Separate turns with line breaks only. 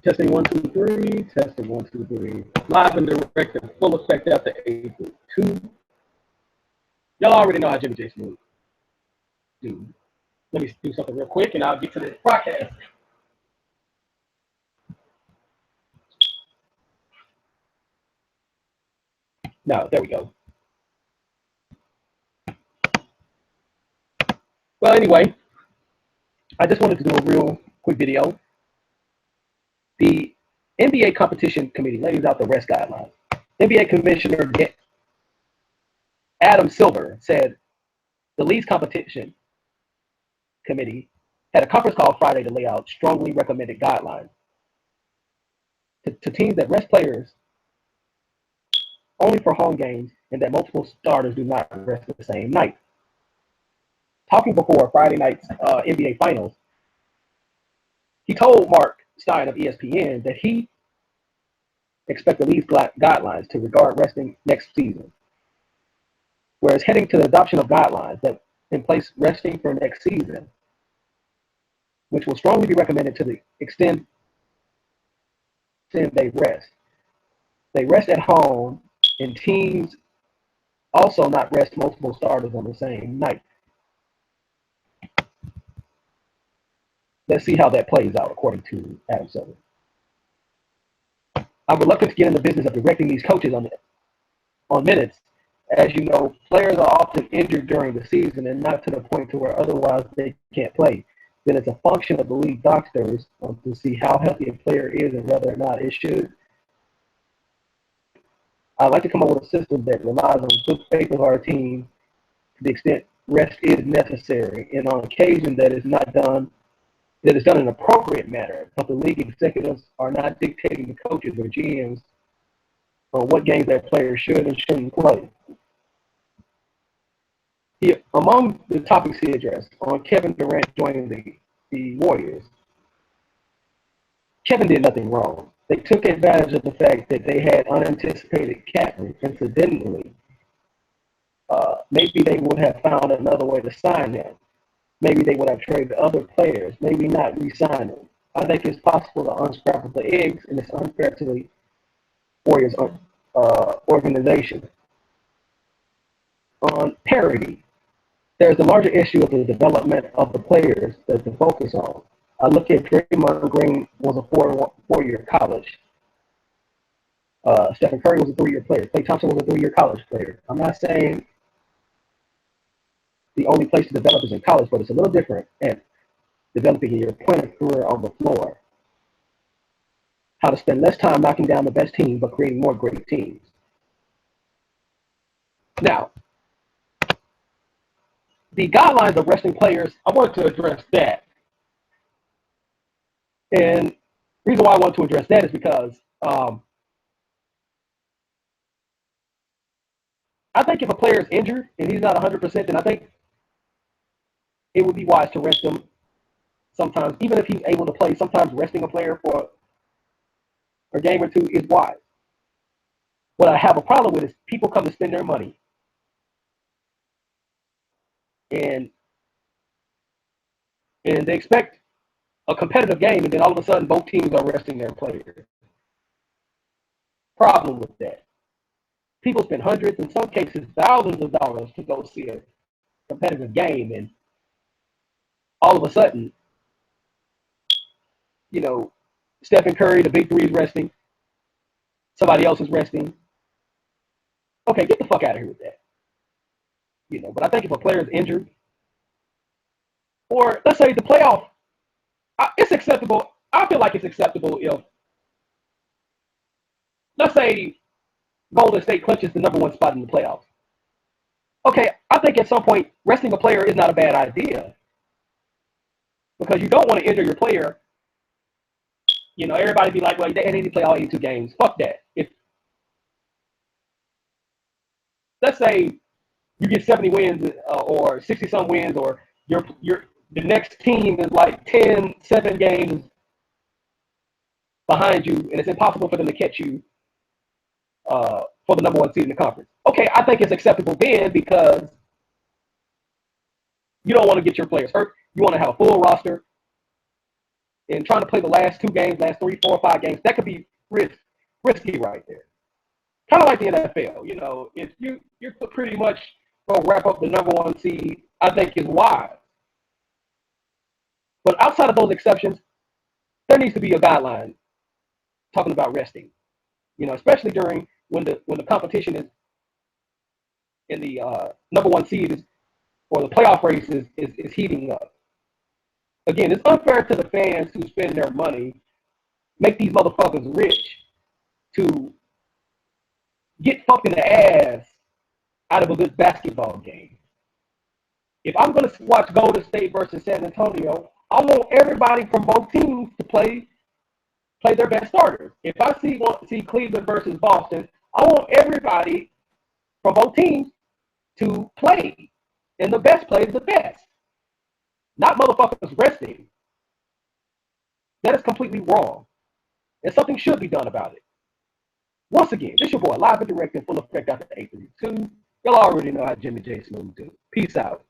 Testing 1, 2, 3. Testing 1, 2, 3. Live and direct in full effect after April 2. Y'all already know how Jimmy J Smooth do. Let me do something real quick and I'll get to this broadcast. Now, there we go. Well, anyway, I just wanted to do a real quick video. The NBA Competition Committee lays out the rest guidelines. NBA Commissioner Adam Silver said the league's competition committee had a conference call Friday to lay out strongly recommended guidelines to teams that rest players only for home games and that multiple starters do not rest the same night. Talking before Friday night's NBA Finals, he told Mark Stein of ESPN that he expects the league's guidelines to regard resting next season, whereas heading to the adoption of guidelines that in place resting for next season, which will strongly be recommended to the extent they rest. They rest at home, and teams also not rest multiple starters on the same night. Let's see how that plays out, according to Adam Silver. I'm reluctant to get in the business of directing these coaches on minutes. As you know, players are often injured during the season and not to the point to where otherwise they can't play. Then it's a function of the league doctors to see how healthy a player is and whether or not it should. I'd like to come up with a system that relies on good faith of our team to the extent rest is necessary, and on occasion that is done in an appropriate manner, but the league executives are not dictating to coaches or GMs on what games their players should and shouldn't play. Among the topics he addressed on Kevin Durant joining the Warriors, Kevin did nothing wrong. They took advantage of the fact that they had unanticipated cap room. Incidentally, maybe they would have found another way to sign him. Maybe they would have traded other players, maybe not re-sign him. I think it's possible to unscramble the eggs, and it's unfair to the Warriors organization. On parity, there's the larger issue of the development of the players that to focus on. I look at Draymond Green was a four-year college. Stephen Curry was a 3-year player. Klay Thompson was a 3-year college player. I'm not saying the only place to develop is in college, but it's a little different at developing your point of career on the floor. How to spend less time knocking down the best team, but creating more great teams. Now, the guidelines of resting players, I wanted to address that. And the reason why I want to address that is because I think if a player is injured and he's not 100%, then I think it would be wise to rest him sometimes. Even if he's able to play, sometimes resting a player for a game or two is wise. What I have a problem with is people come to spend their money and they expect a competitive game, and then all of a sudden both teams are resting their players. Problem with that. People spend hundreds, in some cases thousands of dollars to go see a competitive game, and all of a sudden, you know, Stephen Curry, the big three, is resting. Somebody else is resting. Okay, get the fuck out of here with that. You know, but I think if a player is injured, or let's say the playoff, it's acceptable. I feel like it's acceptable if, let's say, Golden State clinches the number 1 spot in the playoffs. Okay, I think at some point resting a player is not a bad idea, because you don't want to injure your player. You know, everybody be like, well, they need to play all 82 games. Fuck that. If, let's say, you get 70 wins or 60 some wins, or the next team is like 7 games behind you, and it's impossible for them to catch you for the number 1 seed in the conference. Okay, I think it's acceptable then, because you don't want to get your players hurt. You want to have a full roster. and trying to play the last 2 games, last 3, 4, 5 games, that could be risky right there. Kind of like the NFL, if you're pretty much gonna wrap up the number 1 seed, I think is wise. But outside of those exceptions, there needs to be a guideline talking about resting. Especially during when the competition is in the number 1 seed or the playoff race is heating up. Again, it's unfair to the fans who spend their money, make these motherfuckers rich, to get fucked in the ass out of a good basketball game. If I'm going to watch Golden State versus San Antonio, I want everybody from both teams to play their best starters. If I see Cleveland versus Boston, I want everybody from both teams to play, and the best plays the best. Not motherfuckers resting. That is completely wrong, and something should be done about it. Once again, this your boy, live and direct and full effect out the 832. Y'all already know how Jimmy J Smooth do. Peace out.